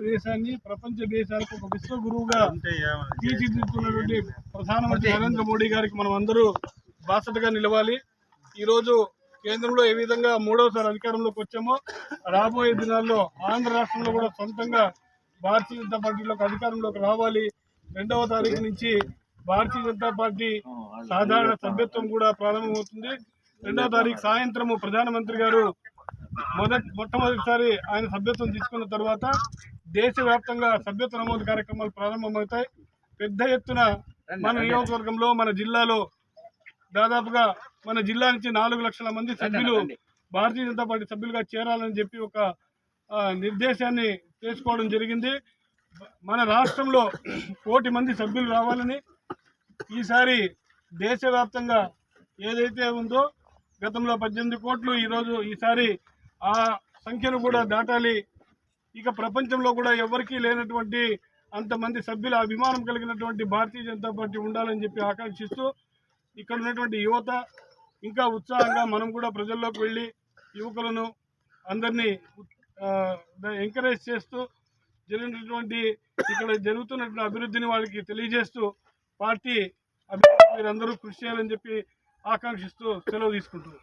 భారతదేశాన్ని ప్రపంచ దేశాలకు ఒక విశ్వగురువుగా తీర్చిదిద్దుతున్నటువంటి ప్రధానమంత్రి నరేంద్ర మోడీ గారికి మనం అందరూ బాసటగా నిలవాలి. ఈరోజు కేంద్రంలో ఏ విధంగా మూడవసారి అధికారంలోకి వచ్చామో రాబోయే దినాల్లో ఆంధ్ర రాష్ట్రంలో కూడా సొంతంగా భారతీయ జనతా పార్టీలోకి అధికారంలోకి రావాలి. 2వ తారీఖు నుంచి భారతీయ జనతా పార్టీ సాధారణ సభ్యత్వం కూడా ప్రారంభమవుతుంది. 2వ తారీఖు సాయంత్రము ప్రధానమంత్రి గారు మొట్టమొదటిసారి ఆయన సభ్యత్వం తీసుకున్న తర్వాత దేశవ్యాప్తంగా సభ్యత్వ నమోదు కార్యక్రమాలు ప్రారంభమవుతాయి. పెద్ద ఎత్తున మన నియోజకవర్గంలో మన జిల్లాలో దాదాపుగా మన జిల్లా నుంచి 4 లక్షల మంది సభ్యులు భారతీయ జనతా పార్టీ సభ్యులుగా చేరాలని చెప్పి ఒక నిర్దేశాన్ని చేసుకోవడం జరిగింది. మన రాష్ట్రంలో 1 కోటి మంది సభ్యులు రావాలని ఈసారి దేశవ్యాప్తంగా ఏదైతే ఉందో గతంలో 18 కోట్లు ఈసారి ఆ సంఖ్యను కూడా దాటాలి. ఇక ప్రపంచంలో కూడా ఎవరికీ లేనటువంటి అంతమంది సభ్యుల అభిమానం కలిగినటువంటి భారతీయ జనతా పార్టీ ఉండాలని చెప్పి ఆకాంక్షిస్తూ ఇక్కడ ఉన్నటువంటి యువత ఇంకా ఉత్సాహంగా మనం కూడా ప్రజల్లోకి వెళ్ళి యువకులను అందరినీ ఎంకరేజ్ చేస్తూ ఇక్కడ జరుగుతున్నటువంటి అభివృద్ధిని వాళ్ళకి తెలియజేస్తూ పార్టీ అభివృద్ధి మీరందరూ కృషి చేయాలని చెప్పి ఆకాంక్షిస్తూ సెలవు తీసుకుంటున్నాం.